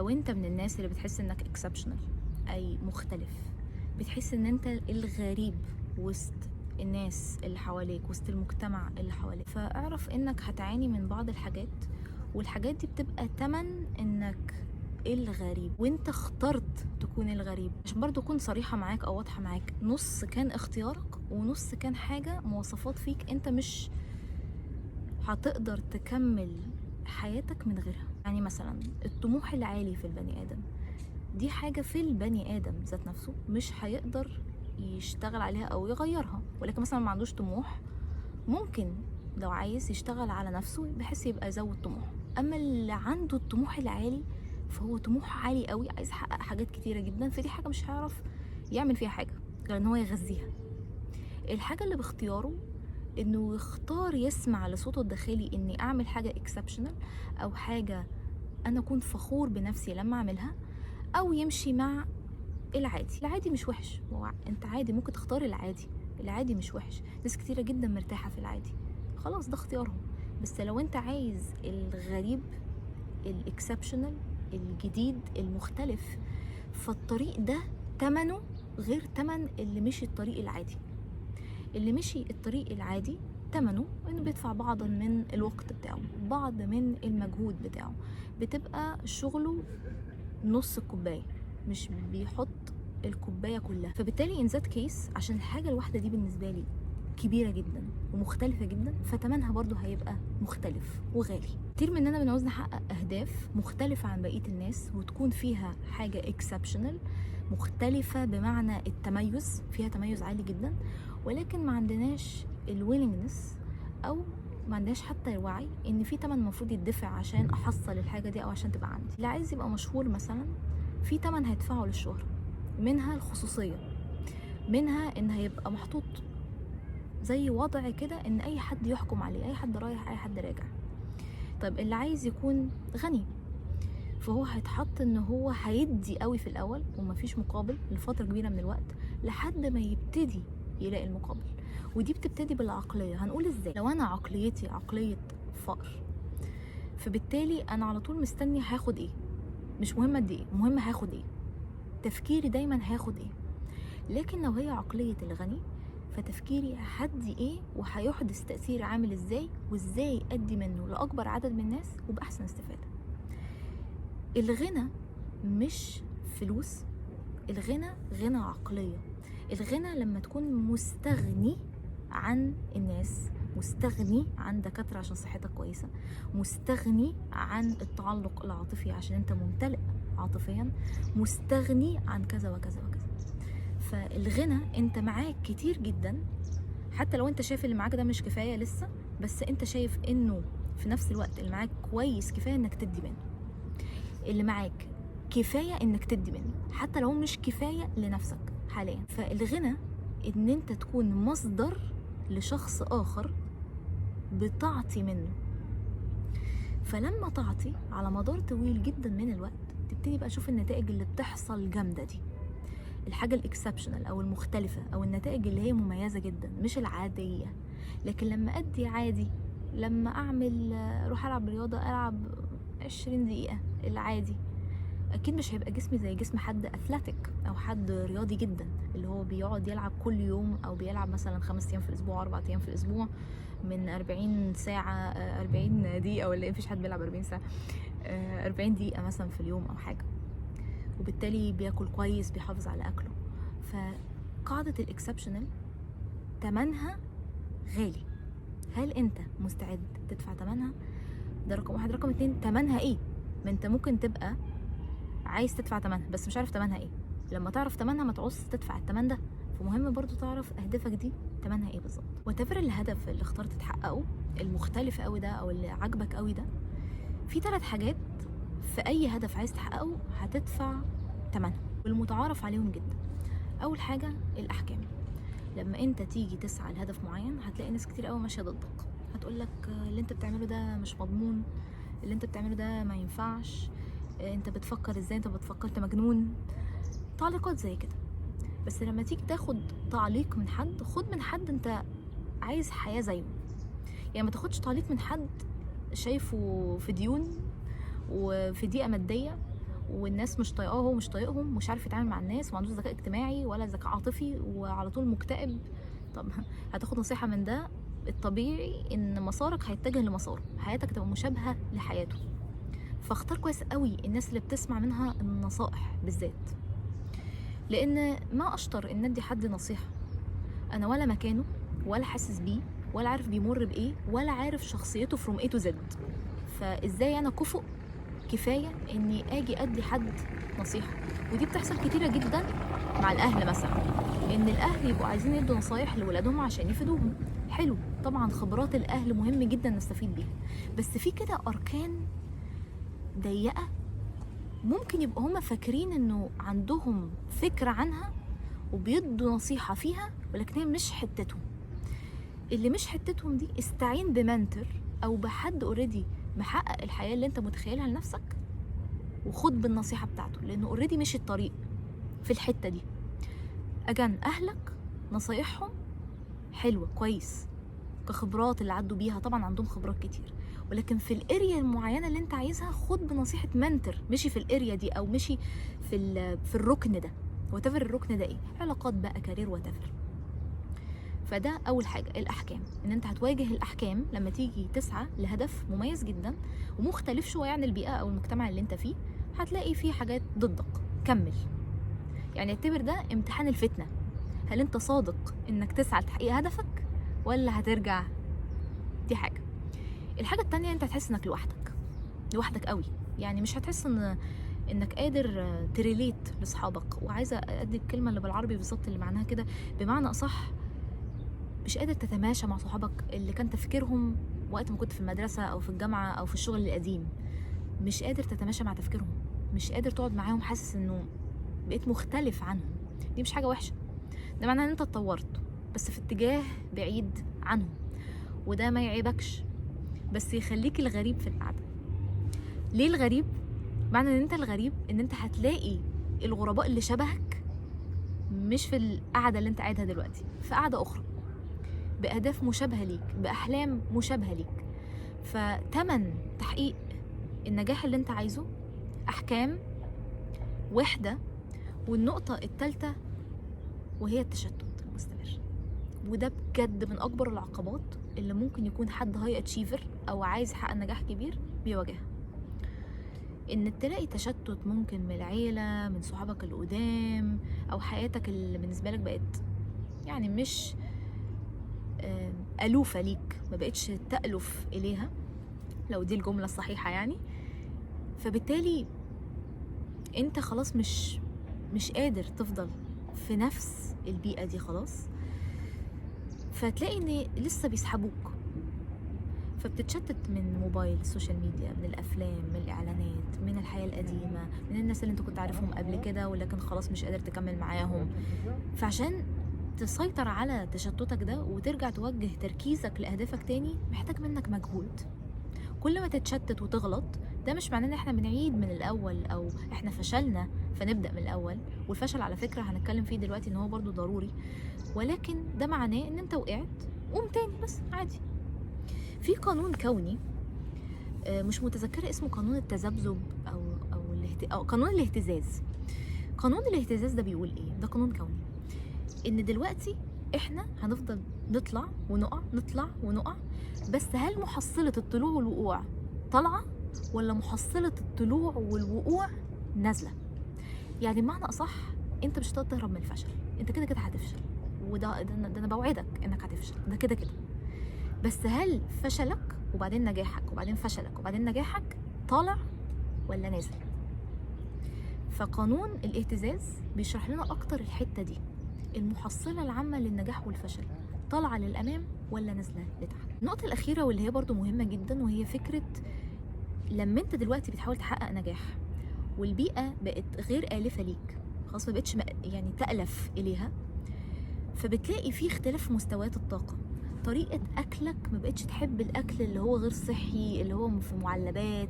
لو انت من الناس اللي بتحس انك اكسبشنال، اي مختلف، بتحس ان انت الغريب وسط الناس اللي حواليك، وسط المجتمع اللي حواليك، فاعرف انك هتعاني من بعض الحاجات، والحاجات دي بتبقى تمن انك الغريب، وانت اخترت تكون الغريب. عشان برضو اكون صريحة معاك او واضحة معاك، نص كان اختيارك ونص كان حاجة مواصفات فيك انت مش هتقدر تكمل حياتك من غيرها. يعني مثلا الطموح العالي في البني آدم دي حاجة في البني آدم ذات نفسه مش هيقدر يشتغل عليها أو يغيرها، ولكن مثلا ما عندوش طموح ممكن لو عايز يشتغل على نفسه بحيث يبقى يزود طموحه. أما اللي عنده الطموح العالي فهو طموح عالي قوي، عايز يحقق حاجات كتيرة جدا، فدي حاجة مش هيعرف يعمل فيها حاجة غير ان هو يغذيها. الحاجة اللي باختياره انه يختار يسمع لصوته الداخلي اني اعمل حاجة اكسبشنال او حاجة انا اكون فخور بنفسي لما اعملها، او يمشي مع العادي. العادي مش وحش، هو انت عادي ممكن تختار العادي، العادي مش وحش، ناس كتيرة جدا مرتاحة في العادي، خلاص ده اختيارهم. بس لو انت عايز الغريب، الاكسبشنال، الجديد، المختلف، فالطريق ده تمنه غير تمن اللي مشي الطريق العادي. اللي مشي الطريق العادي تمنه انه بيدفع بعضا من الوقت بتاعه، بعض من المجهود بتاعه، بتبقى شغله نص الكوباية، مش بيحط الكوباية كلها. فبالتالي ان ذات كيس، عشان الحاجة الواحدة دي بالنسبة لي كبيرة جدا ومختلفة جدا، فتمنها برضو هيبقى مختلف وغالي. كتير مننا بنعوز نحقق أهداف مختلفة عن بقية الناس، وتكون فيها حاجة اكسبشنال، مختلفة بمعنى التميز، فيها تميز عالي جدا، ولكن ما عندناش الويلنجنس أو ما عندناش حتى الوعي ان في تمن المفروض يدفع عشان احصل الحاجه دي او عشان تبقى عندي. اللي عايز يبقى مشهور مثلا في تمن هيدفعه للشهره، منها الخصوصيه، منها ان هيبقى محطوط زي وضع كده ان اي حد يحكم عليه، اي حد رايح اي حد راجع. طيب اللي عايز يكون غني فهو هيتحط ان هو هيدي قوي في الاول ومفيش مقابل لفتره كبيره من الوقت لحد ما يبتدي يلاقي المقابل. ودي بتبتدي بالعقليه. هنقول ازاي؟ لو انا عقليتي عقليه فقر، فبالتالي انا على طول مستني هاخد ايه، مش مهم قد ايه، مهم هاخد ايه، تفكيري دايما هاخد ايه. لكن لو هي عقليه الغني فتفكيري هدي ايه وهيحدث تاثير عامل ازاي، وازاي ادي منه لاكبر عدد من الناس وباحسن استفاده. الغنى مش فلوس، الغنى غنى عقليه. الغنى لما تكون مستغني عن الناس، مستغني عن دكاترة عشان صحتك كويسة، مستغني عن التعلق العاطفي عشان انت ممتلئ عاطفيا، مستغني عن كذا وكذا وكذا. فالغنى انت معاك كتير جدا، حتى لو انت شايف اللي معاك ده مش كفاية لسه، بس انت شايف انه في نفس الوقت اللي معاك كويس كفاية انك تدي منه. اللي معاك كفاية انك تدي منه حتى لو مش كفاية لنفسك حاليا. فالغنى ان انت تكون مصدر لشخص اخر بتعطي منه. فلما تعطي على مدار طويل جدا من الوقت تبتدي بقى تشوف النتائج اللي بتحصل جامدة دي، الحاجة الاكسبشنال او المختلفة او النتائج اللي هي مميزة جدا مش العادية. لكن لما ادي عادي، لما اعمل اروح العب رياضة، العب 20 دقيقة العادي، اكيد مش هيبقى جسمي زي جسم حد اثليتيك او حد رياضي جدا اللي هو بيقعد يلعب كل يوم، او بيلعب مثلا 5 ايام في الاسبوع 4 ايام في الاسبوع من 40 ساعة 40 دقيقة، ولا مفيش حد بيلعب 40 ساعة 40 دقيقة مثلا في اليوم او حاجة، وبالتالي بياكل كويس بيحافظ على اكله. فقاعدة الاكسبشنال تمنها غالي. هل انت مستعد تدفع تمنها؟ ده رقم واحد. رقم اتنين، تمنها ايه؟ ما انت ممكن تبقى عايز تدفع تمنها بس مش عارف تمنها ايه. لما تعرف تمنها ما تعوز تدفع التمن ده. فمهم برضو تعرف اهدافك دي تمنها ايه بالظبط. وتفر الهدف اللي اخترت تحققه المختلف قوي ده او اللي عاجبك قوي ده، في 3 حاجات في اي هدف عايز تحققه هتدفع تمنها والمتعارف عليهم جدا. اول حاجه الاحكام. لما انت تيجي تسعى لهدف معين هتلاقي ناس كتير قوي ماشيه ضدك، هتقولك اللي انت بتعمله ده مش مضمون، اللي انت بتعمله ده ما ينفعش، انت بتفكر ازاي، انت بتفكر، انت مجنون، تعليقات زي كده. بس لما تيجي تاخد تعليق من حد، خد من حد انت عايز حياة زيه. يعني ما تاخدش تعليق من حد شايفه في ديون وفي ضيقة مادية والناس مش طايقاه وهو مش طايقهم، مش عارف يتعامل مع الناس، ما عندوش ذكاء اجتماعي ولا ذكاء عاطفي، وعلى طول مكتئب. طب هتاخد نصيحة من ده؟ الطبيعي ان مسارك هيتجه لمساره، حياتك تبقى مشابهة لحياته. فاختار كويس قوي الناس اللي بتسمع منها النصائح بالذات، لان ما اشطر ان ادي حد نصيحة انا ولا مكانه ولا حاسس بيه ولا عارف بيمر بايه ولا عارف شخصيته from A to Z. فازاي انا كفؤ كفايه اني اجي ادي حد نصيحه؟ ودي بتحصل كتيره جدا مع الاهل مثلا، ان الاهل يبقوا عايزين يدوا نصايح لولادهم عشان يفيدوهم. حلو، طبعا خبرات الاهل مهم جدا نستفيد بيها، بس في كده اركان ضيقه ممكن يبقوا هما فاكرين انه عندهم فكره عنها وبيدوا نصيحه فيها، ولكن هي مش حتتهم. اللي مش حتتهم دي استعين بمنتور او بحد اوريدي محقق الحياه اللي انت متخيلها لنفسك، وخد بالنصيحه بتاعته، لانه اوريدي مشي الطريق في الحته دي. اجان اهلك نصايحهم حلوه كويس كخبرات اللي عدوا بيها، طبعا عندهم خبرات كتير، ولكن في الاريا المعينه اللي انت عايزها خد بنصيحه منتور مشي في الاريا دي، او مشي في الركن ده، وتفر الركن ده ايه، علاقات بقى، كارير، وتفر. فده اول حاجه، الاحكام، ان انت هتواجه الاحكام لما تيجي تسعى لهدف مميز جدا ومختلف شويه عن البيئه او المجتمع اللي انت فيه، هتلاقي فيه حاجات ضدك. كمل، يعني اعتبر ده امتحان الفتنه. هل انت صادق انك تسعى لتحقيق هدفك ولا هترجع؟ دي حاجه. الحاجه التانية، انت هتحس انك لوحدك قوي، يعني مش هتحس انك قادر تريليت لاصحابك. وعايزه ادي الكلمه اللي بالعربي بالظبط اللي معناها كده، بمعنى اصح مش قادر تتماشى مع صحابك اللي كان تفكيرهم وقت ما كنت في المدرسة أو في الجامعة أو في الشغل القديم. مش قادر تتماشى مع تفكيرهم، مش قادر تقعد معاهم، حاسس إنه بقيت مختلف عنهم. دي مش حاجة وحشة، ده معناه إن أنت اتطورت بس في اتجاه بعيد عنهم، وده ما يعيبكش، بس يخليك الغريب في القعدة. ليه الغريب؟ معنى إن أنت الغريب إن أنت هتلاقي الغرباء اللي شبهك مش في القعدة اللي أنت قاعدها دلوقتي، في قعدة أخرى بأهداف مشابهة ليك، بأحلام مشابهة ليك. فتمن تحقيق النجاح اللي انت عايزه أحكام، وحدة، والنقطة الثالثة وهي التشتت المستمر. وده بجد من أكبر العقبات اللي ممكن يكون حد هاي اتشيفر أو عايز يحقق نجاح كبير بيواجهها. إن تلاقي تشتت ممكن من العيلة، من صحابك القدام، أو حياتك اللي بالنسبة لك بقت يعني مش ألوفة ليك، ما بقتش تألف إليها لو دي الجملة الصحيحة يعني. فبالتالي انت خلاص مش قادر تفضل في نفس البيئة دي خلاص، فتلاقي ان لسه بيسحبوك، فبتتشتت من موبايل، السوشيال ميديا، من الافلام، من الاعلانات، من الحياة القديمة، من الناس اللي انت كنت عارفهم قبل كده ولكن خلاص مش قادر تكمل معاهم. فعشان تسيطر على تشتتك ده وترجع توجه تركيزك لأهدافك تاني، محتاج منك مجهود. كل ما تتشتت وتغلط، ده مش معناه ان احنا بنعيد من الاول او احنا فشلنا فنبدأ من الاول. والفشل على فكرة هنتكلم فيه دلوقتي ان هو برضو ضروري، ولكن ده معناه ان انت وقعت قوم تاني بس عادي. في قانون كوني مش متذكرة اسمه، قانون التذبذب او قانون الاهتزاز. قانون الاهتزاز ده بيقول ايه؟ ده قانون كوني، ان دلوقتي احنا هنفضل نطلع ونقع نطلع ونقع، بس هل محصلة الطلوع والوقوع طالعة ولا محصلة الطلوع والوقوع نازلة؟ يعني بمعنى أصح انت مش هتقدر تهرب من الفشل، انت كده كده هتفشل، ده انا بوعدك انك هتفشل، ده كده كده. بس هل فشلك وبعدين نجاحك وبعدين فشلك وبعدين نجاحك طالع ولا نازل؟ فقانون الاهتزاز بيشرح لنا اكتر الحتة دي، المحصلة العامة للنجاح والفشل طالعة للأمام ولا نازلة لتحت. النقطة الأخيرة واللي هي برضو مهمة جدا، وهي فكرة لما انت دلوقتي بتحاول تحقق نجاح والبيئة بقت غير آلفة ليك، خلاص ما بقتش يعني تألف إليها، فبتلاقي فيه اختلاف في مستويات الطاقة. طريقة أكلك ما بقتش تحب الأكل اللي هو غير صحي، اللي هو في معلبات،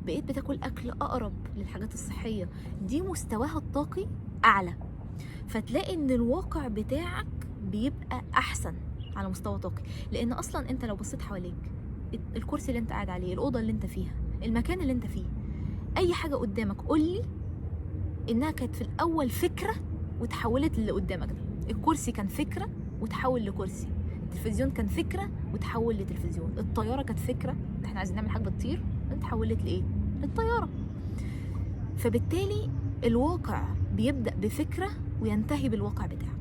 بقيت بتاكل أكل أقرب للحاجات الصحية، دي مستواها الطاقي أعلى. فتلاقي ان الواقع بتاعك بيبقى احسن على مستوى طاقي، لان اصلا انت لو بصيت حواليك، الكرسي اللي انت قاعد عليه، الاوضه اللي انت فيها، المكان اللي انت فيه، اي حاجه قدامك قولي انها كانت في الاول فكره وتحولت للي قدامك ده. الكرسي كان فكره وتحول لكرسي، التلفزيون كان فكره وتحول لتلفزيون، الطياره كانت فكره احنا عايزين نعمل حاجه بتطير اتحولت لايه؟ للطياره. فبالتالي الواقع بيبدا بفكره وينتهي بالواقع بتاعك.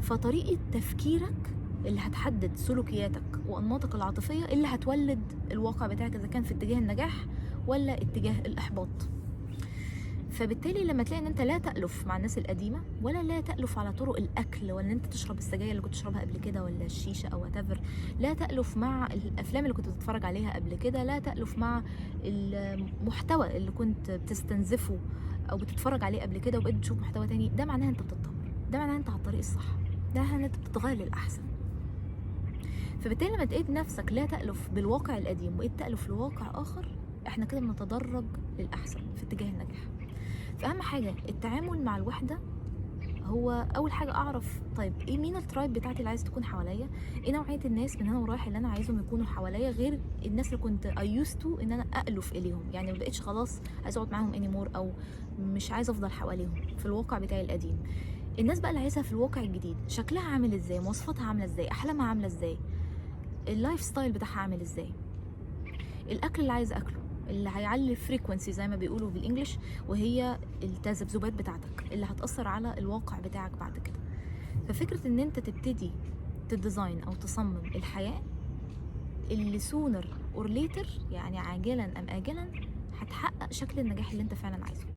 فطريقه تفكيرك اللي هتحدد سلوكياتك وانماطك العاطفيه اللي هتولد الواقع بتاعك، اذا كان في اتجاه النجاح ولا اتجاه الاحباط. فبالتالي لما تلاقي ان انت لا تألف مع الناس القديمه، ولا لا تألف على طرق الاكل، ولا ان انت تشرب السجاير اللي كنت تشربها قبل كده، ولا الشيشه او whatever، لا تألف مع الافلام اللي كنت بتتفرج عليها قبل كده، لا تألف مع المحتوى اللي كنت بتستنزفه او بتتفرج عليه قبل كده وبقيت تشوف محتوى تاني، ده معناه انت بتتطور، ده معناه انت على الطريق الصح، ده معناه ان انت بتتغير للاحسن. فبالتالي لما تلاقي نفسك لا تألف بالواقع القديم وبقيت تألف لواقع اخر، احنا كده بنتدرج للاحسن في اتجاه النجاح. فاهم حاجه؟ التعامل مع الوحده هو اول حاجه اعرف طيب ايه، مين الترايب بتاعتي اللي عايز تكون حواليا، ايه نوعيه الناس من هنا ورايح اللي انا عايزهم يكونوا حواليا، غير الناس اللي كنت ايوستو ان انا الف اليهم، يعني ما بقتش خلاص عايزه اقعد معاهم انيمور، او مش عايزه افضل حواليهم في الواقع بتاعي القديم. الناس بقى اللي عايزها في الواقع الجديد شكلها عامل ازاي، مواصفاتها عامله ازاي، احلامها عامله ازاي، اللايف ستايل بتاعها عامل ازاي، الاكل اللي عايز اكله اللي هيعلي الفريكونسي زي ما بيقولوا بالانجلش، وهي التذبذبات بتاعتك اللي هتاثر على الواقع بتاعك بعد كده. ففكره ان انت تبتدي تديزاين او تصمم الحياه اللي سونر اور ليتر، يعني عاجلا ام اجلا هتحقق شكل النجاح اللي انت فعلا عايزه.